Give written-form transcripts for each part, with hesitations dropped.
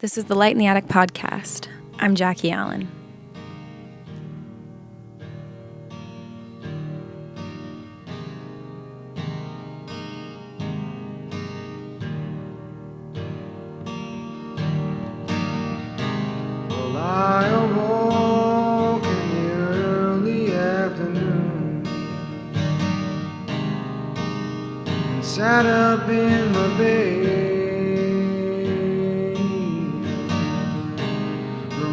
This is the Light in the Attic podcast. I'm Jackie Allen. Well, I awoke in the early afternoon and sat up in my bed.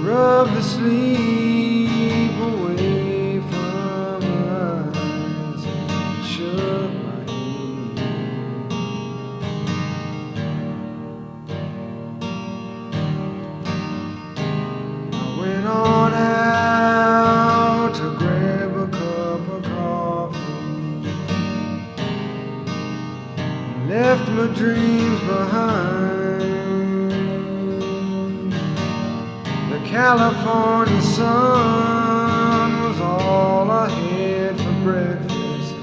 Rub the sleep away from my eyes and shook my head. I went on out to grab a cup of coffee, left my dreams behind. California sun was all I had for breakfast,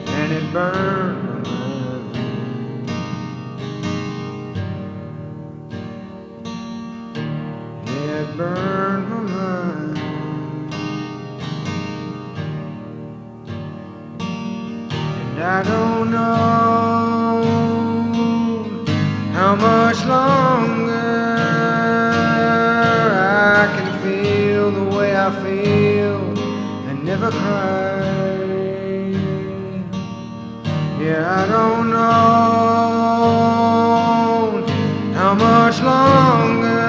and it burned my mind. Yeah, it burned my mind. And I don't know how much longer I feel and never cry. Yeah, I don't know how much longer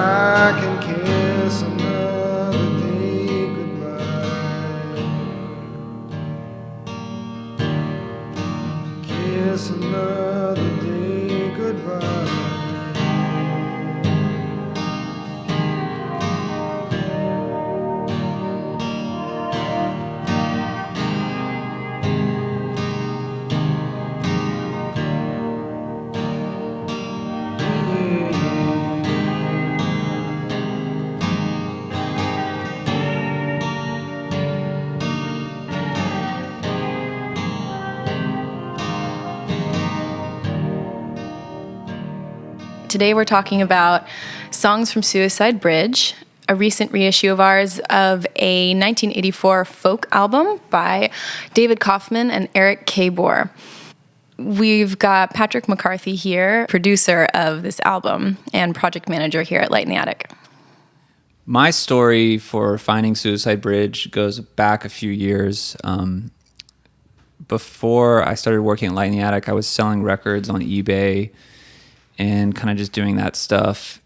I can kiss another day goodbye. Kiss another day goodbye. Today we're talking about Songs from Suicide Bridge, a recent reissue of ours of a 1984 folk album by David Kauffman and Eric Caboor. We've got Patrick McCarthy here, producer of this album and project manager here at Light in the Attic. My story for finding Suicide Bridge goes back a few years. Before I started working at Light in the Attic, I was selling records on eBay and kind of just doing that stuff.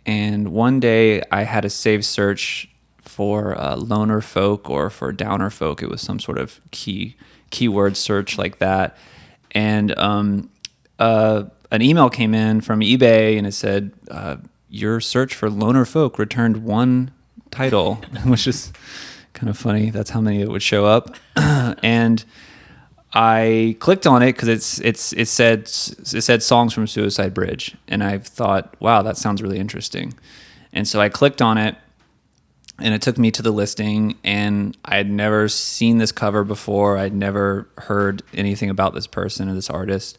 And one day I had a saved search for loner folk or for downer folk. It was some sort of keyword search like that. And an email came in from eBay and it said, your search for loner folk returned one title, which is kind of funny. That's how many it would show up. And I clicked on it because it said Songs from Suicide Bridge, and I thought, wow, that sounds really interesting. And so I clicked on it, and it took me to the listing, and I had never seen this cover before. I'd never heard anything about this person or this artist,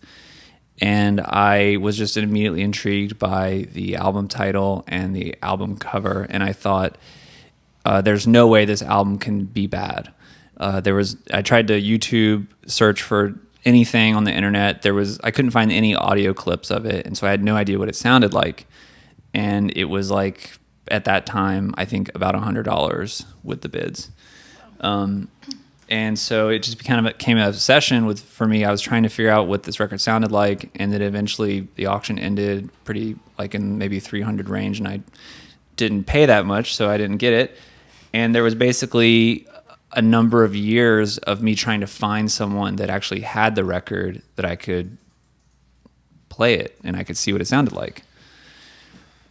and I was just immediately intrigued by the album title and the album cover, and I thought, there's no way this album can be bad. I tried to YouTube search for anything on the internet. I couldn't find any audio clips of it. And so I had no idea what it sounded like. And it was like, at that time, I think about $100 with the bids. And so it just became an obsession for me. I was trying to figure out what this record sounded like. And then eventually the auction ended pretty like in maybe 300 range. And I didn't pay that much, so I didn't get it. And there was basically a number of years of me trying to find someone that actually had the record that I could play it and I could see what it sounded like.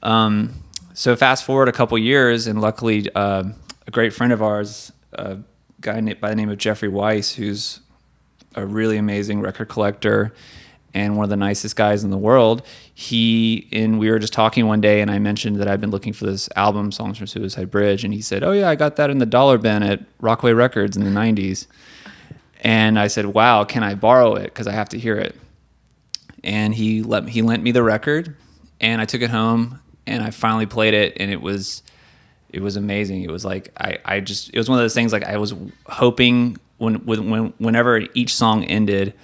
So fast forward a couple years, and luckily a great friend of ours, a guy by the name of Jeffrey Weiss, who's a really amazing record collector and one of the nicest guys in the world. We were just talking one day, and I mentioned that I'd been looking for this album, Songs from Suicide Bridge, and he said, "Oh yeah, I got that in the dollar bin at Rockaway Records in the 90s." And I said, "Wow, can I borrow it? Because I have to hear it." And he lent me the record, and I took it home and I finally played it, and it was amazing. It was like it was one of those things, like I was hoping whenever each song ended,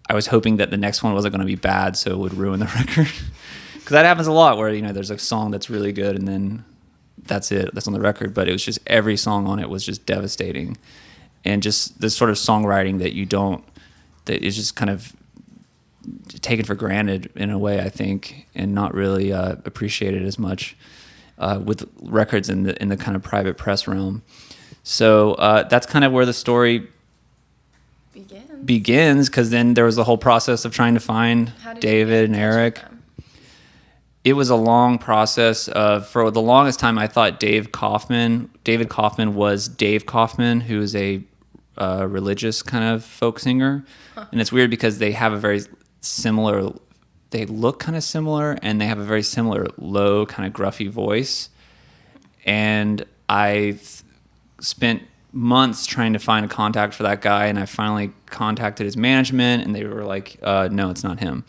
I was hoping that the next one wasn't going to be bad, so it would ruin the record. Because that happens a lot, where there's a song that's really good and then that's it, that's on the record. But it was just every song on it was just devastating, and just this sort of songwriting that is just kind of taken for granted in a way, I think, and not really appreciated as much with records in the kind of private press realm. So that's kind of where the story begins, because then there was the whole process of trying to find David and Eric. It was a long process for the longest time I thought David Kauffman was Dave Kauffman, who is a religious kind of folk singer. And it's weird because they have they look kind of similar, and they have a very similar low kind of gruffy voice. And I spent months trying to find a contact for that guy, and I finally contacted his management, and they were like, no, it's not him.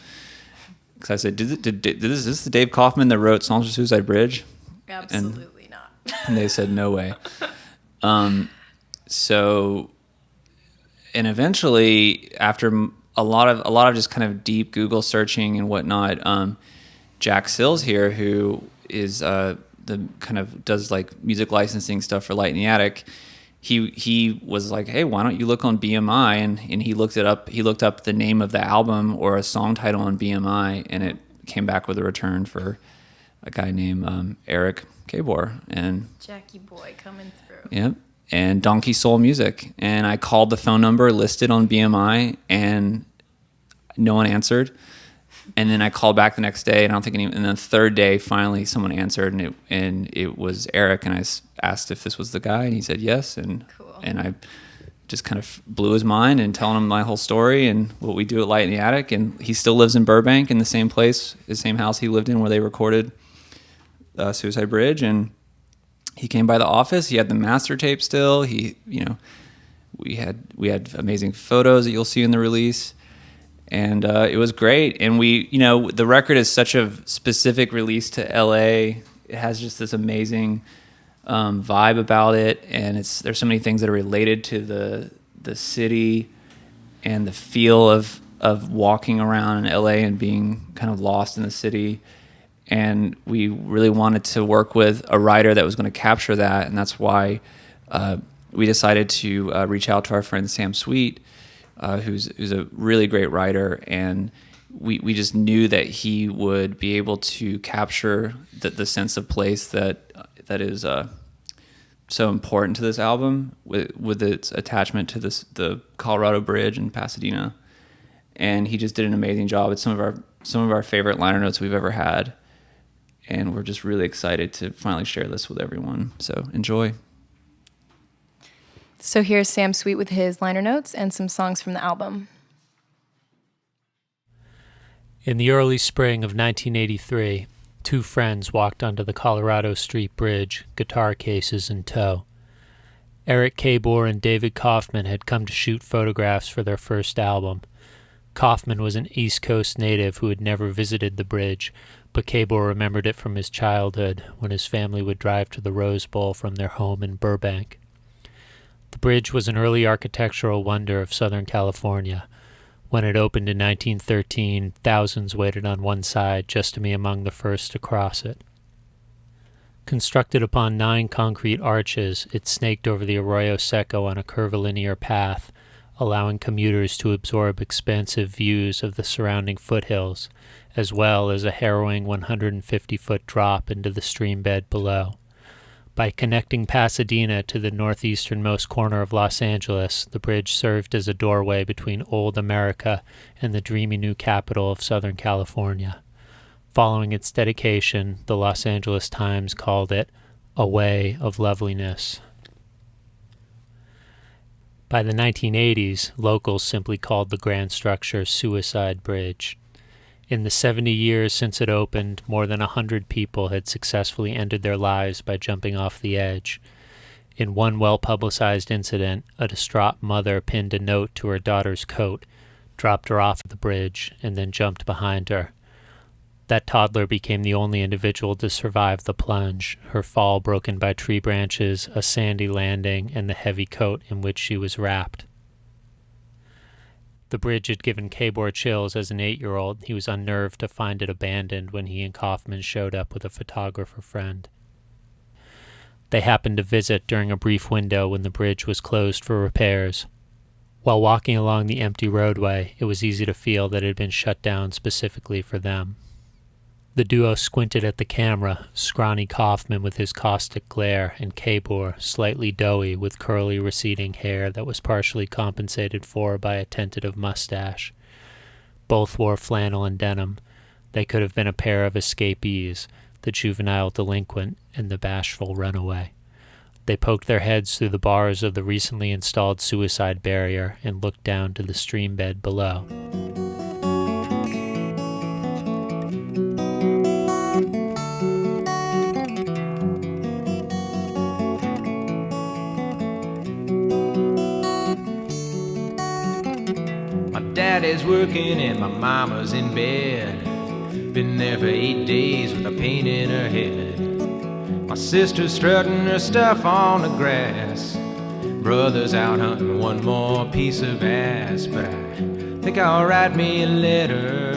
Because I said, is this the Dave Kauffman that wrote Songs for Suicide Bridge? Absolutely not. And they said, no way. So, and eventually, after a lot of just kind of deep Google searching and whatnot, Jack Sills here, who is the kind of does like music licensing stuff for Light in the Attic, he was like, hey, why don't you look on BMI? And he looked it up. He looked up the name of the album or a song title on BMI, and it came back with a return for a guy named Eric Caboor. And Jackie boy coming through. Yep. And Donkey Soul Music. And I called the phone number listed on BMI, and no one answered. And then I called back the next day, and I don't think and then the third day, finally someone answered, and it was Eric. And I asked if this was the guy, and he said yes. And cool. And I just kind of blew his mind and telling him my whole story and what we do at Light in the Attic. And he still lives in Burbank, in the same place, the same house he lived in where they recorded Suicide Bridge. And he came by the office. He had the master tape still. We had amazing photos that you'll see in the release. And it was great. And the record is such a specific release to LA. It has just this amazing vibe about it. And there's so many things that are related to the city and the feel of walking around in LA and being kind of lost in the city. And we really wanted to work with a writer that was going to capture that. And that's why we decided to reach out to our friend Sam Sweet, who's a really great writer, and we just knew that he would be able to capture the sense of place that is so important to this album with its attachment to the Colorado Bridge in Pasadena. And he just did an amazing job. It's some of our favorite liner notes we've ever had, and we're just really excited to finally share this with everyone. So enjoy. So here's Sam Sweet with his liner notes and some songs from the album. In the early spring of 1983, two friends walked onto the Colorado Street Bridge, guitar cases in tow. Eric Caboor and David Kauffman had come to shoot photographs for their first album. Kauffman was an East Coast native who had never visited the bridge, but Caboor remembered it from his childhood when his family would drive to the Rose Bowl from their home in Burbank. The bridge was an early architectural wonder of Southern California. When it opened in 1913, thousands waited on one side just to be among the first to cross it. Constructed upon 9 concrete arches, it snaked over the Arroyo Seco on a curvilinear path, allowing commuters to absorb expansive views of the surrounding foothills, as well as a harrowing 150-foot drop into the stream bed below. By connecting Pasadena to the northeasternmost corner of Los Angeles, the bridge served as a doorway between old America and the dreamy new capital of Southern California. Following its dedication, the Los Angeles Times called it a way of loveliness. By the 1980s, locals simply called the grand structure Suicide Bridge. In the 70 years since it opened, more than 100 people had successfully ended their lives by jumping off the edge. In one well-publicized incident, a distraught mother pinned a note to her daughter's coat, dropped her off the bridge, and then jumped behind her. That toddler became the only individual to survive the plunge, her fall broken by tree branches, a sandy landing, and the heavy coat in which she was wrapped. The bridge had given Caboor chills as an 8-year-old. He was unnerved to find it abandoned when he and Kauffman showed up with a photographer friend. They happened to visit during a brief window when the bridge was closed for repairs. While walking along the empty roadway, it was easy to feel that it had been shut down specifically for them. The duo squinted at the camera, scrawny Kauffman with his caustic glare, and Caboor, slightly doughy with curly receding hair that was partially compensated for by a tentative mustache. Both wore flannel and denim. They could have been a pair of escapees, the juvenile delinquent and the bashful runaway. They poked their heads through the bars of the recently installed suicide barrier and looked down to the stream bed below. Daddy's working and my mama's in bed. Been there for 8 days with a pain in her head. My sister's strutting her stuff on the grass. Brother's out hunting one more piece of ass. But I think I'll write me a letter.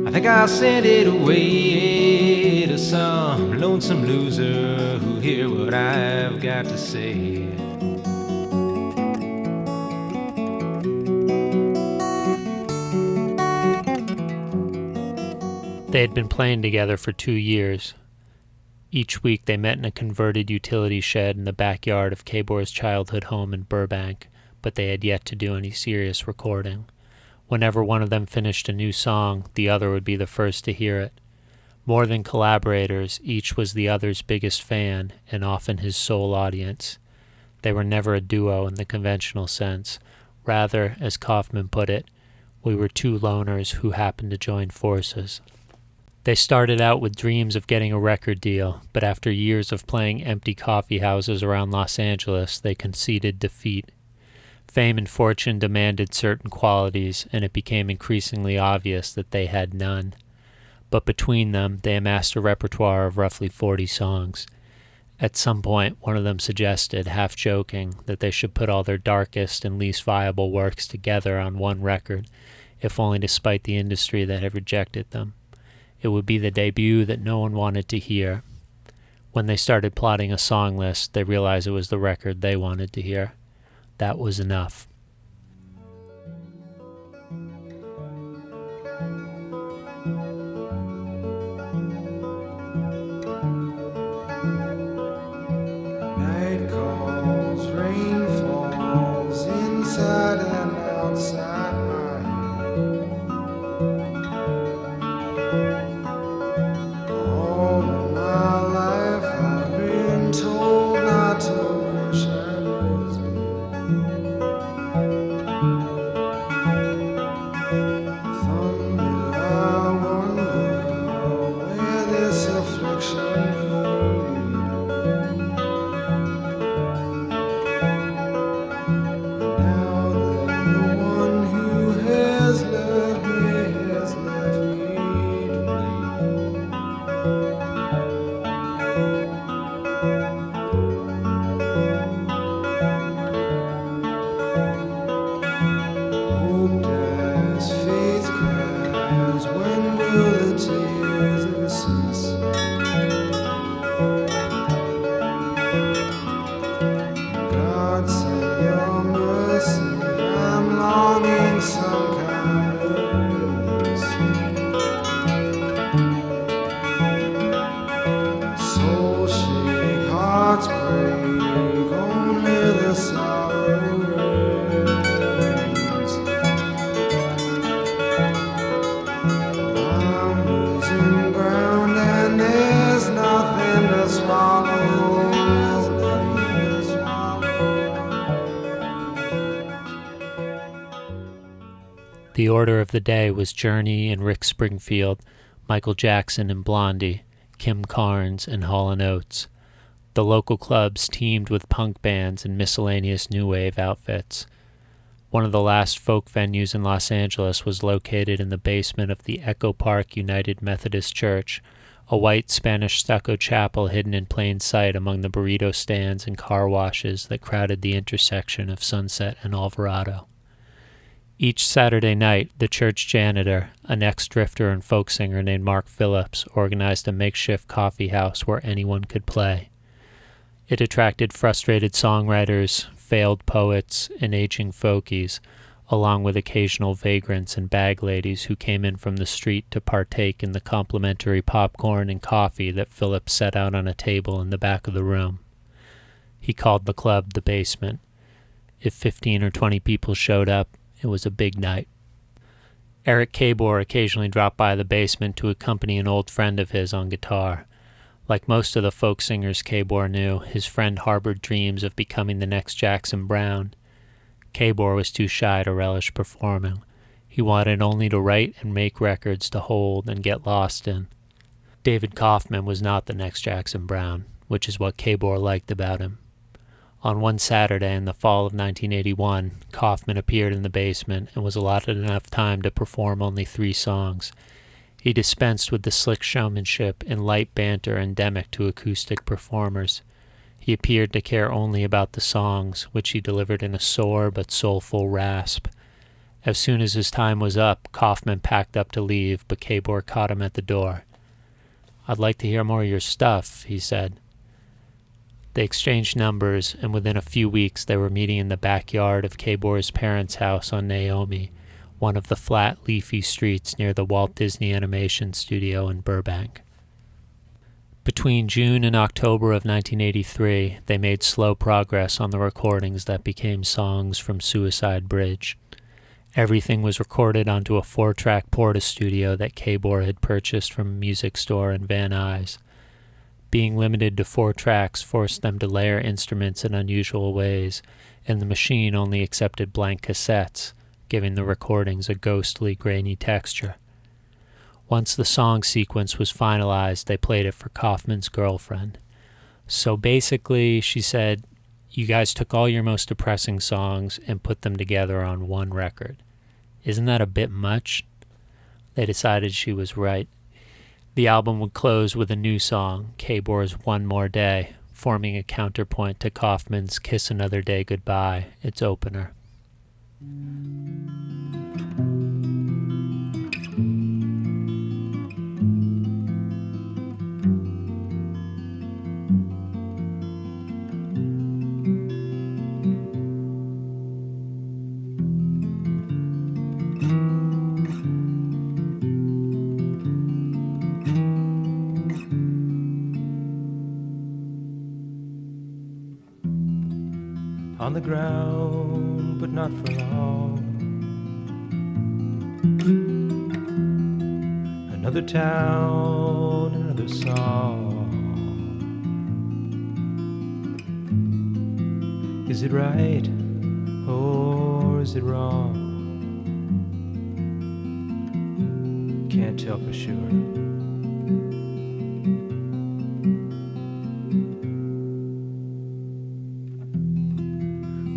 I think I'll send it away to some lonesome loser who'll hear what I've got to say. They had been playing together for 2 years. Each week they met in a converted utility shed in the backyard of Caboor's childhood home in Burbank, but they had yet to do any serious recording. Whenever one of them finished a new song, the other would be the first to hear it. More than collaborators, each was the other's biggest fan, and often his sole audience. They were never a duo in the conventional sense. Rather, as Kauffman put it, we were two loners who happened to join forces. They started out with dreams of getting a record deal, but after years of playing empty coffee houses around Los Angeles, they conceded defeat. Fame and fortune demanded certain qualities, and it became increasingly obvious that they had none. But between them, they amassed a repertoire of roughly 40 songs. At some point, one of them suggested, half joking, that they should put all their darkest and least viable works together on one record, if only to spite the industry that had rejected them. It would be the debut that no one wanted to hear. When they started plotting a song list, they realized it was the record they wanted to hear. That was enough. Night calls, rain falls, inside and outside my head. All of my life I've been told not to wish I was dead. Thunder, I wonder where this affliction will lead. Now that the one who has left me to bleed. Hope dies, faith cries, when will the tears ever cease? God send your mercy, I'm longing some kind of release. Soul shake, hearts break, only the sorrow remains. I'm losing ground and there's nothing to swallow. There's nothing to swallow. The order of the day was Journey and Rick Springfield, Michael Jackson and Blondie, Kim Carnes and Hall & Oates. The local clubs teemed with punk bands and miscellaneous new wave outfits. One of the last folk venues in Los Angeles was located in the basement of the Echo Park United Methodist Church, a white Spanish stucco chapel hidden in plain sight among the burrito stands and car washes that crowded the intersection of Sunset and Alvarado. Each Saturday night, the church janitor, an ex-drifter and folk singer named Mark Phillips, organized a makeshift coffee house where anyone could play. It attracted frustrated songwriters, failed poets, and aging folkies, along with occasional vagrants and bag ladies who came in from the street to partake in the complimentary popcorn and coffee that Phillips set out on a table in the back of the room. He called the club the basement. If 15 or 20 people showed up, it was a big night. Eric Caboor occasionally dropped by the basement to accompany an old friend of his on guitar. Like most of the folk singers Caboor knew, his friend harbored dreams of becoming the next Jackson Browne. Caboor was too shy to relish performing. He wanted only to write and make records to hold and get lost in. David Kauffman was not the next Jackson Browne, which is what Caboor liked about him. On one Saturday in the fall of 1981, Kauffman appeared in the basement and was allotted enough time to perform only 3 songs. He dispensed with the slick showmanship and light banter endemic to acoustic performers. He appeared to care only about the songs, which he delivered in a sore but soulful rasp. As soon as his time was up, Kauffman packed up to leave, but Caboor caught him at the door. "I'd like to hear more of your stuff," he said. They exchanged numbers, and within a few weeks they were meeting in the backyard of Caboor's parents' house on Naomi, one of the flat, leafy streets near the Walt Disney Animation Studio in Burbank. Between June and October of 1983, they made slow progress on the recordings that became Songs from Suicide Bridge. Everything was recorded onto a 4-track Porta-Studio that Caboor had purchased from a music store in Van Nuys. Being limited to 4 tracks forced them to layer instruments in unusual ways, and the machine only accepted blank cassettes, giving the recordings a ghostly, grainy texture. Once the song sequence was finalized, they played it for Kauffman's girlfriend. "So basically," she said, "you guys took all your most depressing songs and put them together on one record. Isn't that a bit much?" They decided she was right. The album would close with a new song, Caboor's One More Day, forming a counterpoint to Kauffman's Kiss Another Day Goodbye, its opener. On the ground, but not for long. Another town, another song. Is it right, or is it wrong? Can't tell for sure.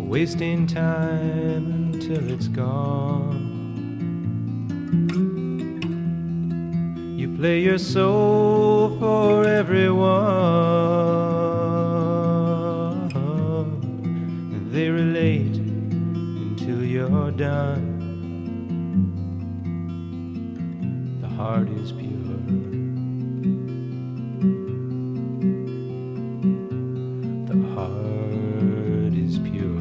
Wasting time until it's gone. You play your soul for everyone, and they relate until you're done. The heart is pure. The heart is pure.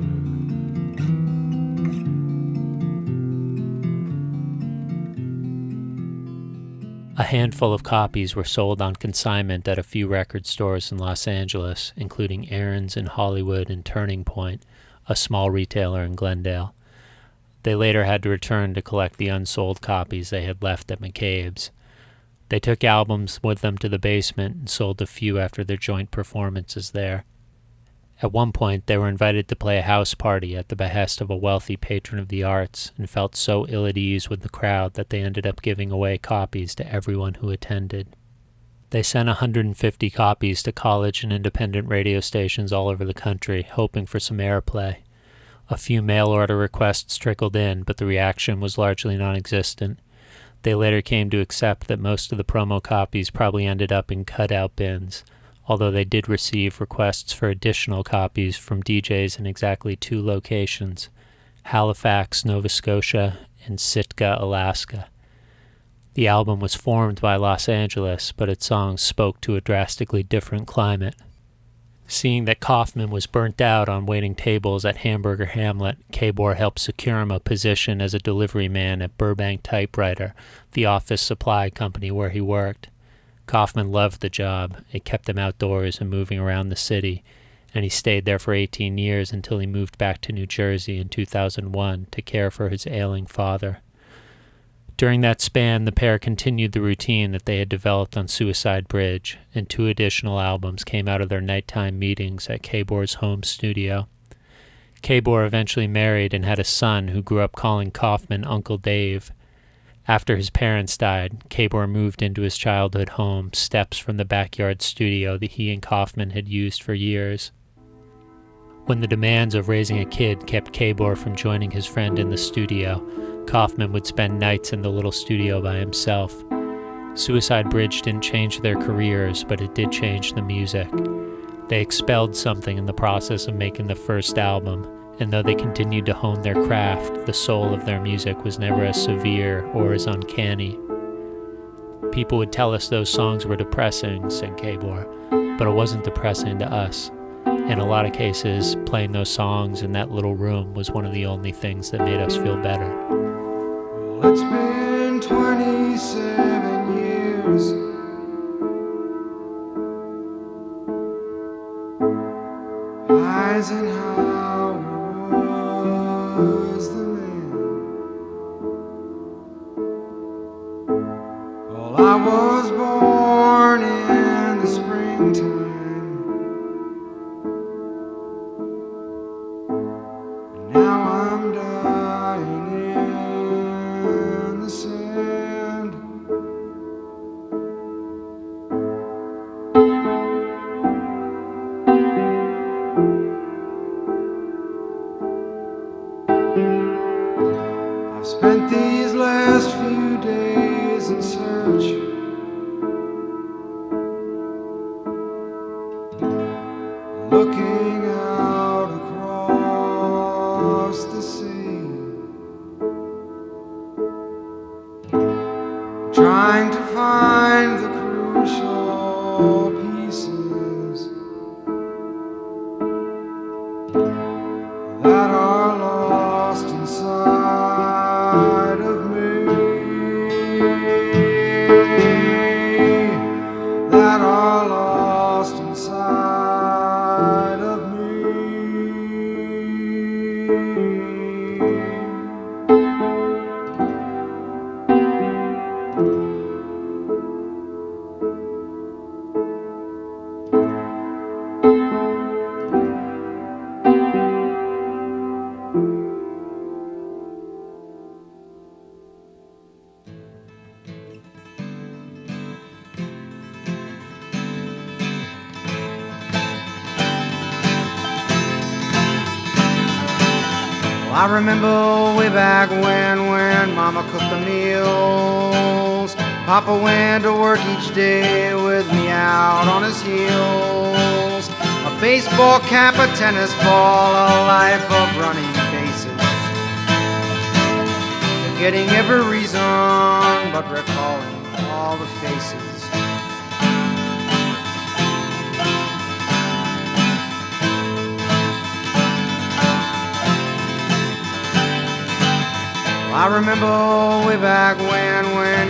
A handful of copies were sold on consignment at a few record stores in Los Angeles, including Aaron's in Hollywood and Turning Point, a small retailer in Glendale. They later had to return to collect the unsold copies they had left at McCabe's. They took albums with them to the basement and sold a few after their joint performances there. At one point, they were invited to play a house party at the behest of a wealthy patron of the arts and felt so ill at ease with the crowd that they ended up giving away copies to everyone who attended. They sent 150 copies to college and independent radio stations all over the country, hoping for some airplay. A few mail order requests trickled in, but the reaction was largely non-existent. They later came to accept that most of the promo copies probably ended up in cutout bins, although they did receive requests for additional copies from DJs in exactly 2 locations, Halifax, Nova Scotia, and Sitka, Alaska. The album was formed by Los Angeles, but its songs spoke to a drastically different climate. Seeing that Kauffman was burnt out on waiting tables at Hamburger Hamlet, Caboor helped secure him a position as a delivery man at Burbank Typewriter, the office supply company where he worked. Kauffman loved the job. It kept him outdoors and moving around the city, and he stayed there for 18 years until he moved back to New Jersey in 2001 to care for his ailing father. During that span, the pair continued the routine that they had developed on Suicide Bridge, and 2 additional albums came out of their nighttime meetings at Caboor's home studio. Caboor eventually married and had a son who grew up calling Kauffman Uncle Dave. After his parents died, Caboor moved into his childhood home, steps from the backyard studio that he and Kauffman had used for years. When the demands of raising a kid kept Caboor from joining his friend in the studio, Kauffman would spend nights in the little studio by himself. Suicide Bridge didn't change their careers, but it did change the music. They expelled something in the process of making the first album, and though they continued to hone their craft, the soul of their music was never as severe or as uncanny. People would tell us those songs were depressing, said Caboor, but it wasn't depressing to us. In a lot of cases, playing those songs in that little room was one of the only things that made us feel better. Well, it's been 27 years Eisenhower was the man. Well, I was born in the springtime, and now I'm dying in the sand. I've spent these last few days in search looking out across the sea, trying to find the crucial pieces that are lost inside of me, that are lost inside of me. I remember way back when Mama cooked the meals. Papa went to work each day with me out on his heels. A baseball cap, a tennis ball, a life of running bases. Forgetting every reason, but recalling all the faces. I remember way back when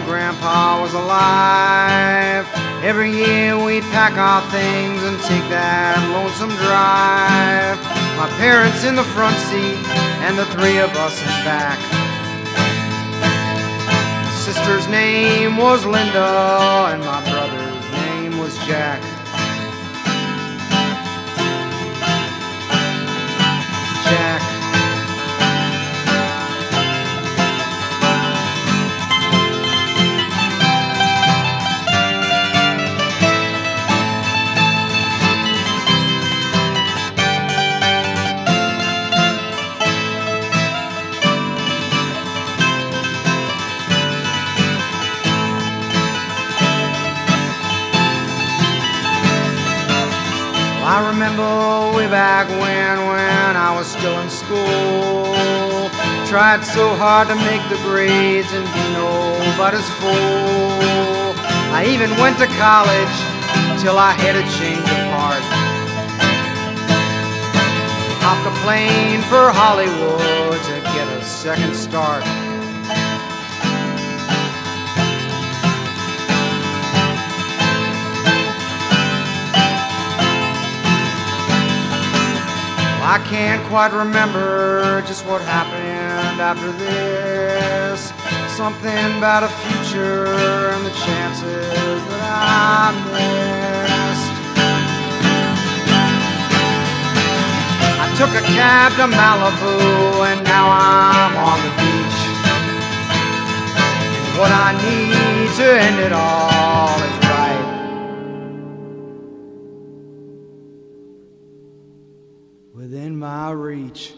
Grandpa was alive. Every year we'd pack our things and take that lonesome drive. My parents in the front seat and the 3 of us in back. My sister's name was Linda and my brother's name was Jack. Jack. I remember way back when I was still in school. Tried so hard to make the grades and be nobody's fool. I even went to college till I had a change of heart. Hopped a plane for Hollywood to get a second start. I can't quite remember just what happened after this. Something about a future and the chances that I missed. I took a cab to Malibu and now I'm on the beach. And what I need to end it all is right. Within my reach.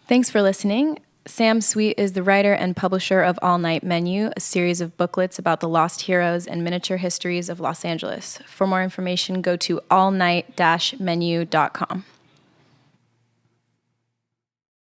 Thanks for listening. Sam Sweet is the writer and publisher of All Night Menu, a series of booklets about the lost heroes and miniature histories of Los Angeles. For more information, go to allnight-menu.com.